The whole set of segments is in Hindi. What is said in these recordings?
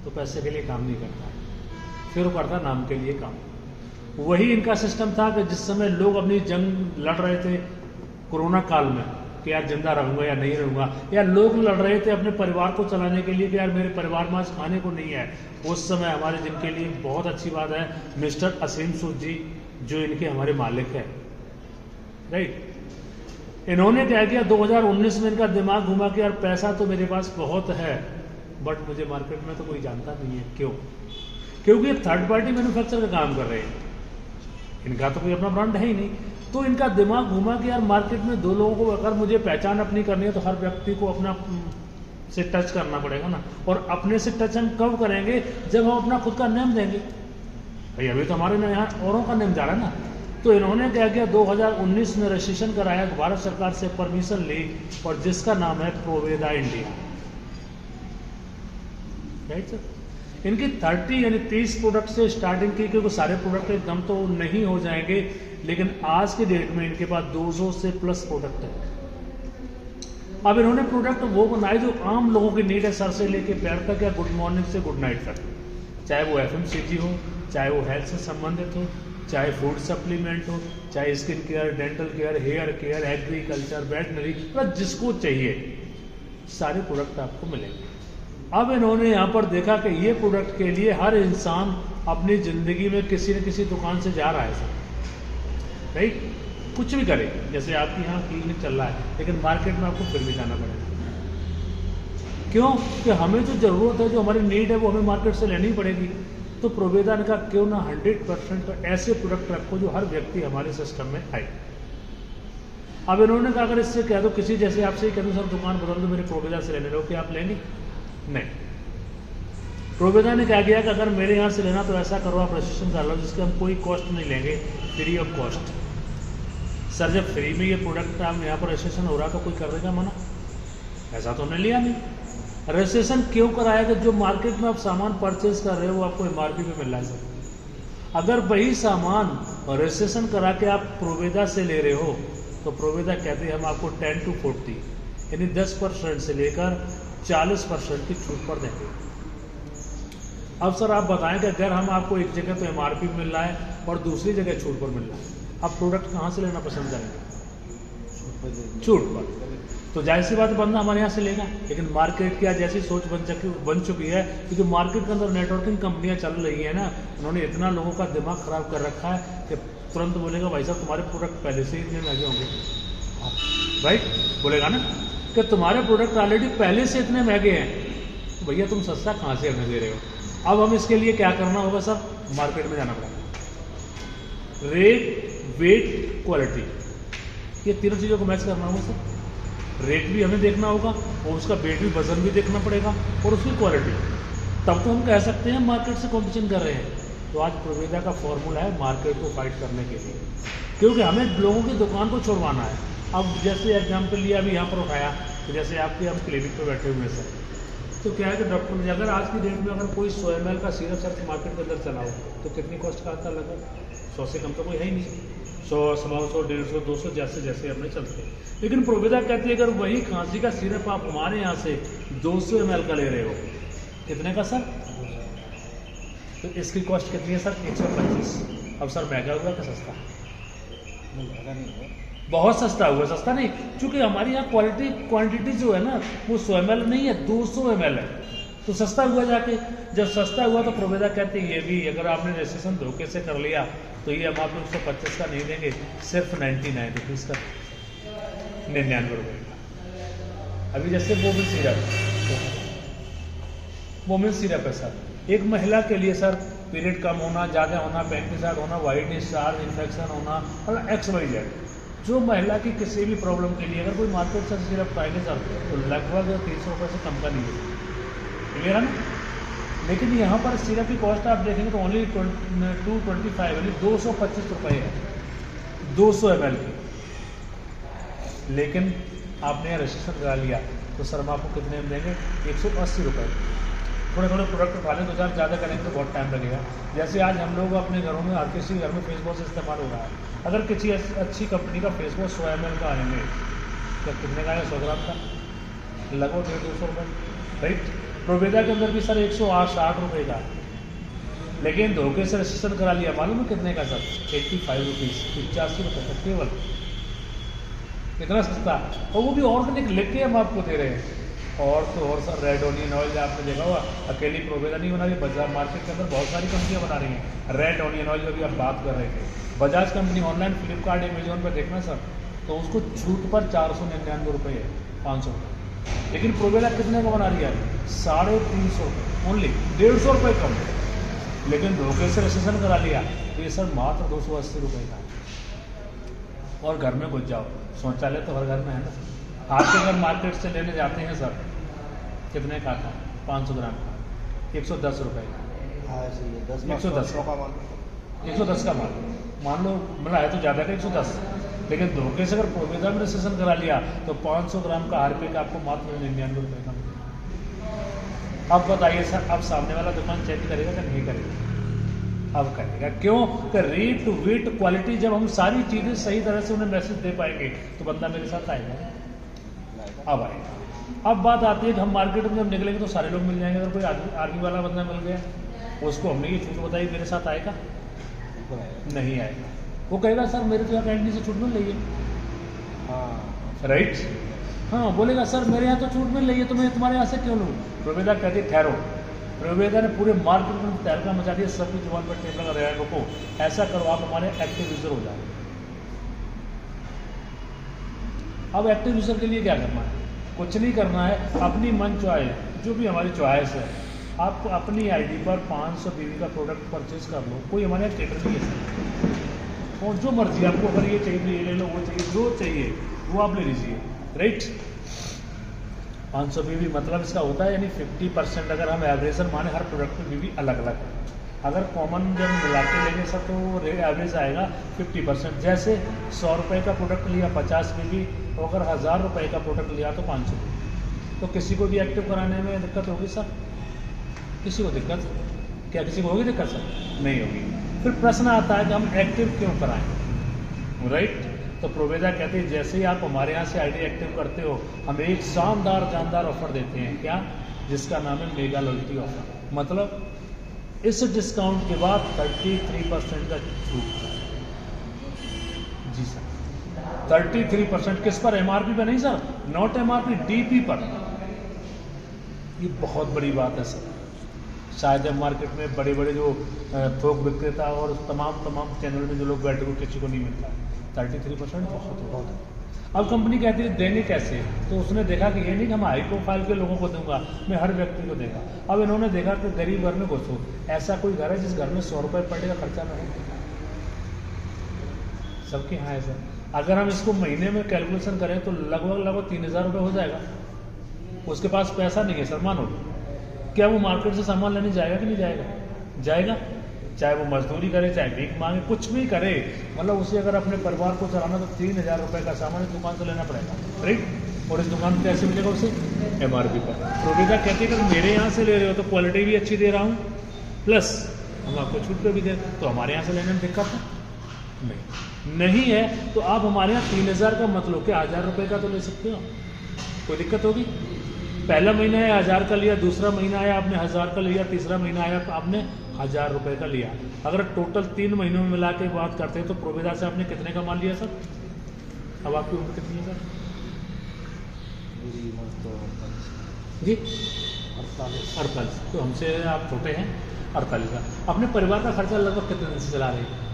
तो पैसे के लिए काम नहीं करता, फिर वो करता नाम के लिए काम। वही इनका सिस्टम था कि जिस समय लोग अपनी जंग लड़ रहे थे कोरोना काल में कि यार जिंदा रहूंगा या नहीं रहूंगा, या लोग लड़ रहे थे अपने परिवार को चलाने के लिए कि यार मेरे परिवार में आज खाने को नहीं है, उस समय हमारे जिनके लिए बहुत अच्छी बात है मिस्टर असीम सूद जी जो इनके हमारे मालिक है, राइट। इन्होंने क्या किया 2019 में इनका दिमाग घुमा कि यार पैसा तो मेरे पास बहुत है बट मुझे मार्केट में तो कोई जानता नहीं है। क्यों? क्योंकि थर्ड पार्टी मैन्युफैक्चर का काम कर रहे हैं, इनका तो कोई अपना ब्रांड है ही नहीं। तो इनका दिमाग घुमा कि यार मार्केट में दो लोगों को अगर मुझे पहचान अपनी करनी है तो हर व्यक्ति को अपना से टच करना पड़ेगा ना, और अपने से टच हम कब करेंगे जब हम अपना खुद का नेम देंगे। भाई अभी तो हमारे यहाँ औरों का नेम जा रहा है ना। तो इन्होंने क्या किया 2019 में रजिस्ट्रेशन कराया, भारत सरकार से परमिशन ली, और जिसका नाम है प्रोवेदा इंडिया, राइट सर। इनकी 30 यानी 30 प्रोडक्ट से स्टार्टिंग की, क्योंकि सारे प्रोडक्ट एकदम तो नहीं हो जाएंगे, लेकिन आज के डेट में इनके पास 200 से प्लस प्रोडक्ट है। अब इन्होंने प्रोडक्ट वो बनाए जो आम लोगों की नीड है, सर से लेके पैर तक या गुड मॉर्निंग से गुड नाइट तक, चाहे वो FMCG हो, चाहे वो हेल्थ से संबंधित हो, चाहे फूड सप्लीमेंट हो, चाहे skin care, dental care, hair care, agriculture, veterinary, मतलब जिसको चाहिए सारे प्रोडक्ट आपको मिलेंगे। अब इन्होंने यहाँ पर देखा कि ये प्रोडक्ट के लिए हर इंसान अपनी ज़िंदगी में किसी न किसी दुकान से जा रहा है सर, राइट। कुछ भी करे, जैसे आपके यहाँ क्लिनिक चल रहा है लेकिन मार्केट में आपको फिर भी जाना पड़ेगा। क्यों? कि हमें जो ज़रूरत है, जो हमारी नीड है, वो हमें मार्केट से लेनी पड़ेगी। तो प्रोवेदा ने कहा क्यों ना 100% ऐसे प्रोडक्ट रखो जो हर व्यक्ति हमारे सिस्टम में आए। अब इन्होंने कहा अगर इससे कह दो, किसी जैसे आपसे ही कह दो सर दुकान बदल दो, मेरे प्रोवेदा से लेने लो, कि आप लेंगे? नहीं। प्रोवेदा ने क्या किया कि अगर मेरे यहाँ से लेना तो ऐसा करो, आप रजिस्ट्रेशन कर लो जिसके हम कोई कॉस्ट नहीं लेंगे, फ्री ऑफ कॉस्ट। सर जब फ्री में ये प्रोडक्ट आप यहाँ पर रजिस्ट्रेशन हो रहा तो कोई कर देगा मना? ऐसा तो हमने लिया नहीं। रजिस्ट्रेशन क्यों कराया कि जो मार्केट में आप सामान परचेज कर रहे हो वो आपको MRP पे मिल रहा है सर। अगर वही सामान रजिस्ट्रेशन करा के आप प्रोवेदा से ले रहे हो तो प्रोवेदा कहते हैं हम आपको 10 to 40 यानी 10% से लेकर 40% की छूट पर देंगे। अब सर आप बताएं कि अगर हम आपको एक जगह तो MRP मिल रहा है और दूसरी जगह छूट पर मिल रहा है, आप प्रोडक्ट कहाँ से लेना पसंद करेंगे? छूट पर। तो जाहिर सी बात बंदा हमारे यहाँ से लेगा। लेकिन मार्केट की आज ऐसी सोच बन चुकी है कि जो मार्केट के अंदर नेटवर्किंग कंपनियां चल रही है ना, उन्होंने इतना लोगों का दिमाग खराब कर रखा है कि तुरंत बोलेगा भाई साहब तुम्हारे प्रोडक्ट पहले से ही इतने महंगे होंगे, राइट, बोलेगा ना कि तुम्हारे प्रोडक्ट ऑलरेडी पहले से इतने महंगे हैं, तो भैया तुम सस्ता कहाँ से हमें दे रहे हो। अब हम इसके लिए क्या करना होगा सर? मार्केट में जाना पड़ेगा। रेट, वेट, क्वालिटी, ये तीनों चीज़ों को मैच करना होगा सर। रेट भी हमें देखना होगा और उसका वेट भी, वजन भी देखना पड़ेगा और उसकी क्वालिटी, तब तो हम कह सकते हैं मार्केट से कंपटीशन कर रहे हैं। तो आज प्रोवेदा का फॉर्मूला है मार्केट को फाइट करने के लिए, क्योंकि हमें लोगों की दुकान को छुड़वाना है। अब जैसे एग्जाम्पल लिया अभी यहाँ पर उठाया, तो जैसे आपके हम क्लिनिक पर बैठे हुए सर, तो क्या है कि डॉक्टर ने अगर आज की डेट में अगर कोई 100 ml का सिरप सर मार्केट के अंदर चलाओ तो कितनी कॉस्ट का आता लगभग 100 से कम तो कोई है ही नहीं, 100, 125, 150, 200 जैसे जैसे अपने चलते हैं। लेकिन प्रोवेदा कहती है अगर वही खांसी का सिरप आप हमारे यहाँ से 200 ml का ले रहे हो, कितने का सर? तो इसकी कॉस्ट कितनी है सर? 125। अब सर महंगा हुआ कि सस्ता? महंगा नहीं हुआ, बहुत सस्ता हुआ। सस्ता नहीं, क्योंकि हमारी यहाँ क्वांटिटी जो है ना वो 100 ml नहीं है, 200 ml है, तो सस्ता हुआ जाके। जब सस्ता हुआ तो प्रोवेदा कहते हैं ये भी अगर आपने रजिस्ट्रेशन धोखे से कर लिया तो ये हम आपको 125 का नहीं देंगे, सिर्फ 99 रुपीज़ का, 99 रुपये का। अभी जैसे वोमेन सिरप है सर, एक महिला के लिए सर पीरियड कम होना, ज़्यादा होना, पैंक्रियासाइड होना, वाइट डिस्चार्ज, इन्फेक्शन होना, और XYZ, जो महिला की किसी भी प्रॉब्लम के लिए अगर कोई मार्केट से सिरप पाएंगे सर तो लगभग 300 रुपये से कम का नहीं है, क्लियर है ना। लेकिन यहाँ पर सिरप की कॉस्ट आप देखेंगे तो ओनली 225 यानी 225 रुपये है 200 ml की। लेकिन आपने यहाँ रजिस्ट्रेशन करा लिया तो सर हम आपको कितने में देंगे? 180 रुपये। थोड़े थोड़े प्रोडक्ट उठा लें, 2 4 ज़्यादा करेंगे तो बहुत टाइम लगेगा। जैसे आज हम लोग अपने घरों में, हर किसी घर में फेस वॉश इस्तेमाल हो रहा है, अगर किसी अच्छी कंपनी का फेस वॉश 100 ml का आएंगे तो कितने का है? 100 ग्राम का लगभग 150 रुपये, राइट। प्रोवेदा के अंदर भी सर 160 रुपये का है, लेकिन धोखे से रजिस्ट्रेशन करा लिया, मालूम है कितने का सर? 85 रुपीज़, 85 रुपये का केवल। इतना सस्ता, और वो भी ऑर्गेनिक लिख के हम आपको दे रहे हैं। और तो और सर रेड ऑनियन ऑयल आपने देखा होगा, अकेली प्रोवेदा नहीं बना रही, बाजार मार्केट के अंदर बहुत सारी कंपनियां बना रही हैं रेड ऑनियन ऑयल, जो भी आप बात कर रहे थे। Bajaj company online Flipkart Amazon पर देखना सर, तो उसको छूट पर 499 रुपये है, 500 रुपये। लेकिन प्रोवेदा कितने का बना रही है? 350 रुपये ओनली, 150 रुपये कम। लेकिन धोखे से रजिस्ट्रेशन करा लिया तो ये सर मात्र 280 रुपये का है। और घर में घुस जाओ, शौचालय तो हर घर में है ना। आपके घर मार्केट से लेने जाते हैं सर, कितने का था? 500 ग्राम का 110 रुपये का। हाँ ऐसे ही है, 110 का माल। 110 का माल मान लो, मतलब है तो ज़्यादा का 110, लेकिन धोखे से अगर प्रोवेदा में रजिस्ट्रेशन करा लिया तो 500 ग्राम का RP का आपको मात्र 99 रुपये का मिलेगा। अब बताइए सर, अब सामने वाला दुकान चेक करेगा कि नहीं करेगा? अब करेगा। क्यों? कि रेट वेट क्वालिटी, जब हम सारी चीज़ें सही तरह से उन्हें मैसेज दे पाएंगे तो बंदा मेरे साथ आएगा, अब आएगा। अब बात आती है कि हम मार्केट में जब निकलेंगे तो सारे लोग मिल जाएंगे। अगर कोई आर्मी वाला बंदा मिल गया, उसको हमने ये छूट बताई, मेरे साथ आएगा? नहीं आएगा। वो कहेगा सर मेरे तो यहाँ कैंटीन से छूट मिल रही है। हाँ राइट, हाँ बोलेगा सर मेरे यहाँ तो छूट मिल रही है, तो मैं तुम्हारे यहाँ से क्यों लूँ? प्रोवेदा कहती ठहरो। प्रोवेदा ने पूरे मार्केट में तहलका मचा दिया, सबकी जुबान पर टेप लगा रहा है, रुको ऐसा करो आप हमारे एक्टिव यूजर हो जाओ। अब एक्टिव यूजर के लिए क्या करना है? कुछ नहीं करना है, अपनी मन चॉइस, जो भी हमारी चॉइस है, आप अपनी आईडी पर 500 BV का प्रोडक्ट परचेज कर लो। कोई हमारे यहाँ कैटर नहीं है, और जो मर्जी आपको, अगर ये चाहिए तो ये ले लो, वो चाहिए जो चाहिए वो आप ले लीजिए। राइट, 500 BV मतलब इसका होता है यानी 50%, अगर हम एवरेजर माने हर प्रोडक्ट में BV अलग अलग है। अगर कॉमन जब मिला के लेंगे सब तो एवरेज आएगा 50%। जैसे 100 रुपये का प्रोडक्ट लिया 50 BV, तो अगर 1000 रुपये का प्रोडक्ट लिया तो 500 BV। तो किसी को भी एक्टिव कराने में दिक्कत होगी सर? किसी को दिक्कत? क्या किसी को होगी दिक्कत सर? नहीं होगी। फिर प्रश्न आता है कि हम एक्टिव क्यों कराएं? राइट, तो प्रोवेदा कहते हैं जैसे ही आप हमारे यहाँ से आईडी एक्टिव करते हो, हम एक शानदार जानदार ऑफर देते हैं, क्या? जिसका नाम है मेगा लॉयल्टी ऑफर। मतलब इस डिस्काउंट के बाद 33% का छूट। जी सर, 33% किस पर? MRP पर नहीं सर, नॉट MRP, DP पर। ये बहुत बड़ी बात है सर। शायद मार्केट में बड़े बड़े जो थोक विक्रेता और तमाम चैनल में जो लोग बैठे हुए किसी को नहीं मिलता। 33% बहुत है। अब कंपनी कहती है देने कैसे? तो उसने देखा कि ये नहीं कि हम हाई प्रोफाइल के लोगों को दूंगा, मैं हर व्यक्ति को देगा। अब इन्होंने देखा कि गरीब घर में घुसो, ऐसा कोई घर है जिस घर में 100 रुपये पर डे का खर्चा ना हो? सबके यहाँ है सर। अगर हम इसको महीने में कैलकुलेशन करें तो लगभग 3000 रुपये हो जाएगा। उसके पास पैसा नहीं है सर, मानो, क्या वो मार्केट से सामान लेने जाएगा कि नहीं जाएगा? जाएगा, चाहे वो मजदूरी करे, चाहे भीख मांगे, कुछ भी करे। मतलब उसे अगर अपने परिवार को चलाना तो 3000 रुपये का सामान इस दुकान से लेना पड़ेगा। राइट, और इस दुकान में कैसे मिलेगा उसे? MRP पर। प्रोवेदा कहते हैं अगर मेरे यहाँ से ले रहे हो तो क्वालिटी भी अच्छी दे रहा हूँ, प्लस हम आपको छूट पे भी दे, तो हमारे यहाँ से लेने में दिक्कत है नहीं है। तो आप हमारे यहाँ 3000 का मतलब क्या 1000 रुपये का तो ले सकते हो, कोई दिक्कत होगी? पहला महीना है 1000 का लिया, दूसरा महीना आया आपने 1000 का लिया, तीसरा महीना आया तो आपने 1000 रुपये का लिया। अगर टोटल 3 महीनों में मिला के बात करते हैं तो प्रोवेदा से आपने कितने का माल लिया सर? अब आपकी उम्र कितनी है सर? मेरी उम्र तो जी 48। तो हमसे आप छोटे हैं। 48 का। अपने परिवार का खर्चा लगभग कितने दिन से चला रहे हैं?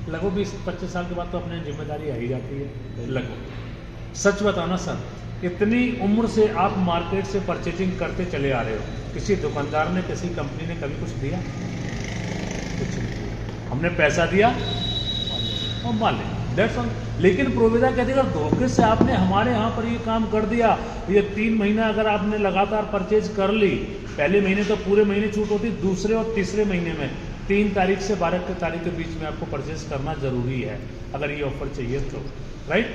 लगभग 20-25 साल के बाद तो अपने जिम्मेदारी आ ही जाती है लगभग। सच बताना सर, इतनी उम्र से आप मार्केट से परचेजिंग करते चले आ रहे हो, किसी दुकानदार ने, किसी कंपनी ने कभी कुछ दिया? कुछ नहीं। हमने पैसा दिया और मान लिया, दैट्स ऑल। लेकिन प्रोवेदा कहते हैं अगर धोखे से आपने हमारे यहाँ पर ये काम कर दिया, ये 3 महीना अगर आपने लगातार परचेज कर ली, पहले महीने तो पूरे महीने छूट होती, दूसरे और तीसरे महीने में 3 तारीख से 12 तारीख के बीच में आपको परचेज करना जरूरी है अगर ये ऑफर चाहिए तो। राइट,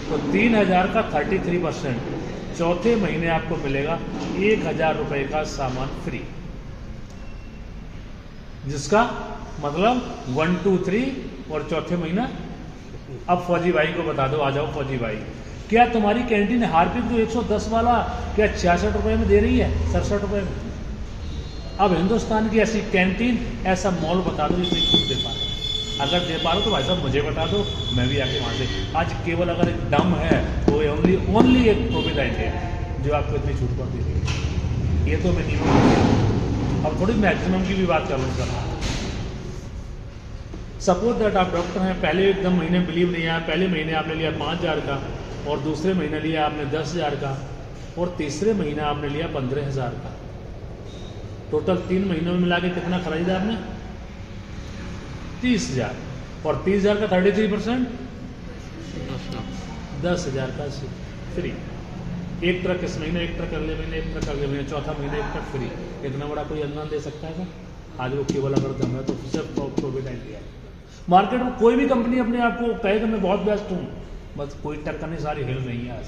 तो 3000 का 33%, चौथे महीने आपको मिलेगा 1000 रुपये का सामान फ्री, जिसका मतलब 1 2 3 और चौथे महीना। अब फौजी भाई को बता दो, आ जाओ फौजी भाई, क्या तुम्हारी कैंटीन हार्पिक जो 110 वाला क्या 66 रुपये में दे रही है, 67 रुपये में? अब हिंदुस्तान की ऐसी कैंटीन, ऐसा मॉल बता दो जितनी छूट दे पा रहे हो। अगर दे पा रहे हो तो भाई साहब मुझे बता दो, मैं भी आके वहाँ से। आज केवल अगर एक दम है तो ओनली एक प्रोविडेंट है जो आपको इतनी छूट पर दे देगी। ये तो मिनिमम। अब थोड़ी मैक्सिमम की भी बात कर लूँ सर। सपोज दैट आप डॉक्टर हैं, पहले एकदम महीने बिलीव नहीं आया, पहले महीने आपने लिया 5,000 का, और दूसरे महीने लिया आपने 10,000 का, और तीसरे महीने आपने लिया 15,000 का। टोटल 3 महीनों में मिला के कितना खरीदा आपने? 30,000। और 30,000 का 33% 10,000 का फ्री। एक ट्रक इस महीने, एक ट्रक अगले महीने, एक ट्रक अगले महीने, चौथा महीने एक ट्रक फ्री। इतना बड़ा कोई अनुदान दे सकता है सर? आज वो केवल अगर दम है तो सिर्फ प्रोविडेंट दिया। मार्केट में कोई भी कंपनी अपने आप को कहेगा मैं बहुत बेस्ट हूँ, बस कोई टक्कर नहीं, सारी हिल नहीं है आज।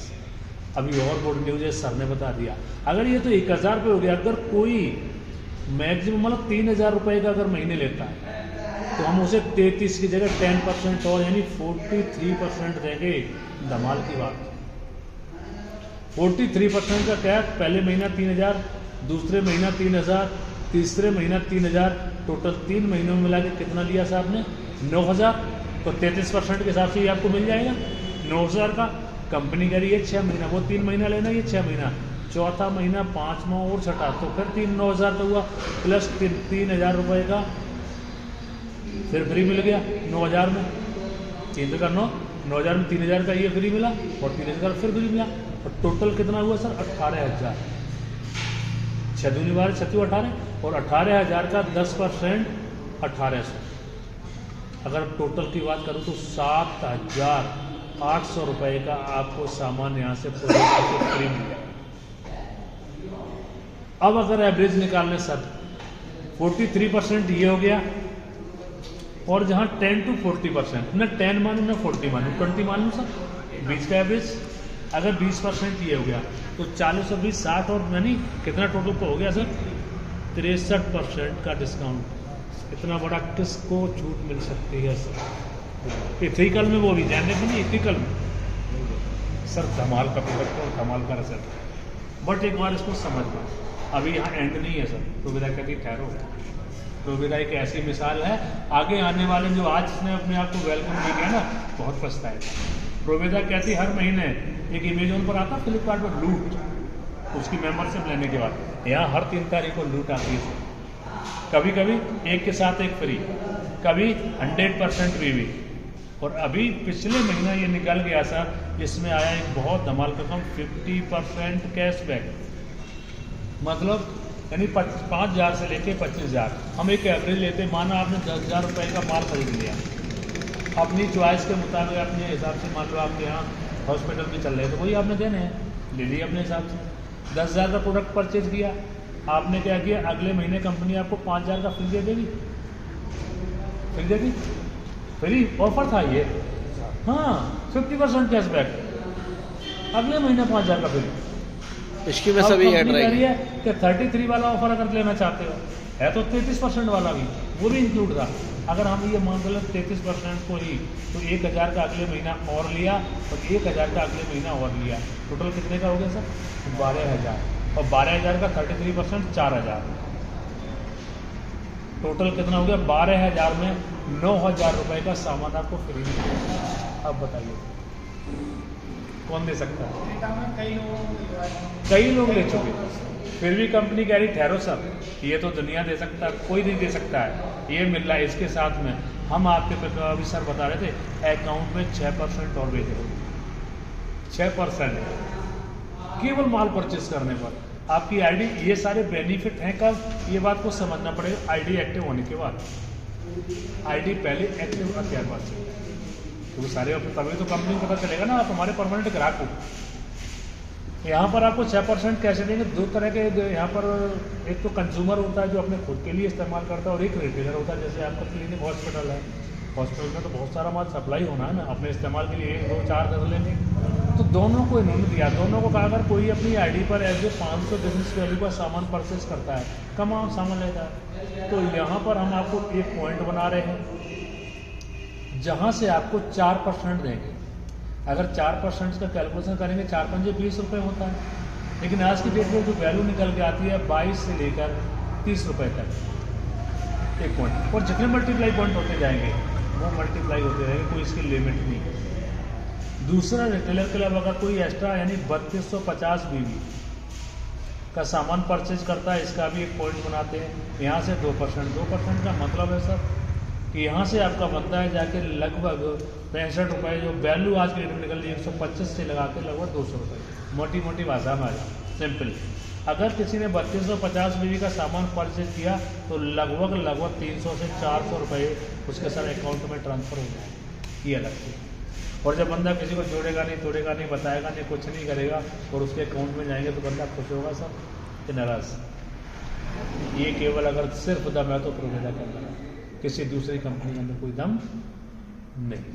अभी और बोर्ड न्यूज है, सर ने बता दिया। अगर ये तो 1,000 रुपये हो गया, अगर कोई मैक्सिमम मतलब 3,000 रुपये का अगर महीने लेता है तो हम उसे 33 की जगह 10% और यानी 43% देंगे। धमाल की बात। 43% का क्या? पहले महीना 3,000, दूसरे महीना 3,000, तीसरे महीना 3,000, टोटल 3 महीनों में मिला के कितना लिया साहब ने? 9,000। तो 33% के हिसाब से ये आपको मिल जाएगा 9,000 का। कंपनी कह रही है 6 महीना, वो 3 महीना लेना, ये 6 महीना, चौथा महीना 5वां और छठा, तो फिर 9,000 का हुआ, प्लस 3,000 रुपये का फिर फ्री मिल गया 9,000 में। 3 का 9,000 में 3,000 का ये फ्री मिला, और 3,000 फिर फ्री मिला, और टोटल कितना हुआ सर? 18,000। 6 दूनी 12, 36, 18, और 18,000 का 10% 1,800। अगर टोटल की बात करूँ तो 7,800 रुपये का आपको सामान यहाँ से फ्री मिल गया। अब अगर एवरेज निकालने सर 43% ये हो गया, और जहाँ 10 to 40%, न 10 मानूँ न 40 मानूँ, 20 मानूँ सर, बीच का एवरेज। अगर 20% ये हो गया तो 40 और 20 60, और यानी कितना टोटल तो हो गया सर? 63% का डिस्काउंट। इतना बड़ा किसको छूट मिल सकती है सर? इथिकल में, वो भी जानने में नहीं, इथिकल में सर धमाल का प्रोडक्ट और धमाल का रिजल्ट। बट एक बार इसको समझ लो, अभी यहाँ एंड नहीं है सर। प्रोविडा कहती ठहरो। प्रोविडा एक ऐसी मिसाल है, आगे आने वाले जो आज ने अपने आप को वेलकम नहीं किया ना, बहुत पछताएगा। प्रोविडा कहती हर महीने एक इमेजॉन पर आता, फ्लिपकार्ट पर लूट, उसकी मेंबरशिप लेने के बाद यहाँ हर 3 तारीख को लूट आती है। कभी कभी एक के साथ एक फ्री, कभी 100% फ्री। और अभी पिछले महीना ये निकल गया सर, इसमें आया एक बहुत धमाल का काम, 50% कैशबैक। मतलब यानी 5,000 से लेके 25,000। हम एक एवरेज लेते, माना आपने 10,000 रुपये का माल खरीद लिया, अपनी चॉइस के मुताबिक अपने हिसाब से, मान लो आपके यहाँ हॉस्पिटल भी चल रहे हैं तो वही आपने देने हैं, ले लिए अपने हिसाब से। 10,000 का प्रोडक्ट परचेज किया आपने, क्या किया? अगले महीने कंपनी आपको 5,000 का फ्री दे देगी। फ्री देगी, फ्री ऑफर था ये। हाँ, 50% कैशबैक, अगले महीने 5,000 का फ्री। इसकी में सभी ऐड रही है कि 33 वाला ऑफर अगर लेना चाहते हो, है तो 33% वाला भी, वो भी इंक्लूड था। अगर हम ये मान लें 33% को ही, तो 1,000 का अगले महीना और लिया, और 1,000 का अगले महीना और लिया, टोटल कितने का हो गया सर? 12,000। और 12,000 का 33% 4,000, टोटल कितना हो गया? 12,000 में 9,000 रुपये का सामान आपको फ्री मिलेगा। अब बताइए कौन दे सकता है? कई लोग ले चुके, फिर भी कंपनी कह रही ठहरो सर, ये तो दुनिया दे सकता है, कोई नहीं दे सकता है, ये मिल रहा है। इसके साथ में हम आपके अभी सर बता रहे थे, अकाउंट में 6% और भेज रहे, 6% केवल माल परचेस करने पर। आपकी आईडी, ये सारे बेनिफिट हैं कब? ये बात को समझना पड़ेगा आईडी एक्टिव होने के बाद। आईडी पहले एक्टिव होना क्या बात है, तो सारे तभी तो कंपनी को पता चलेगा ना आप हमारे परमानेंट ग्राहक हो। यहाँ पर आपको 6% कैसे देंगे? 2 तरह के यहाँ पर, एक तो कंज्यूमर होता है जो अपने खुद के लिए इस्तेमाल करता है, और एक रिटेलर होता है, जैसे आपका क्लिनिक हॉस्पिटल है, हॉस्पिटल में तो बहुत सारा माल सप्लाई होना है ना, अपने इस्तेमाल के लिए 1, 2, 4 कर लेंगे। तो दोनों को इन्होंने दिया, दोनों को कहा अगर कोई अपनी आईडी पर एज 500 बिजनेस वैल्यू का सामान परचेस करता है, कम सामान लेता है, तो यहाँ पर हम आपको एक पॉइंट बना रहे हैं जहाँ से आपको 4% देंगे। अगर 4% का कैलकुलेशन करेंगे 4×5 20 रुपये होता है, लेकिन आज की डेट में जो वैल्यू निकल के आती है 22 से लेकर 30 रुपये तक एक पॉइंट, और जितने मल्टीप्लाई पॉइंट होते जाएंगे वो मल्टीप्लाई होते रहेंगे, कोई इसकी लिमिट नहीं। दूसरा, रिटेलर क्लब अगर कोई एक्स्ट्रा यानी 3250 BV का सामान परचेज करता है, इसका भी एक पॉइंट बनाते हैं। यहाँ से 2% का मतलब है सर कि यहाँ से आपका बनता है जाके लगभग 65 रुपये, जो वैल्यू आज की डेट में निकल रही है 125 से लगा के लगभग 200 रुपये, मोटी मोटी भाषा में आ जाए सिंपल। अगर किसी ने 3250 BV का सामान परचेज किया तो लगभग 300 से 400 रुपये उसके सर अकाउंट में ट्रांसफ़र हो जाए, ये अलग से। और जब बंदा किसी को जोड़ेगा नहीं, तोड़ेगा नहीं, बताएगा नहीं, कुछ नहीं करेगा और उसके अकाउंट में जाएंगे तो बंदा खुश होगा सर कि नाराज़। ये केवल अगर सिर्फ दम है तो प्रोवेदा करना, किसी दूसरी कंपनी के अंदर कोई दम नहीं।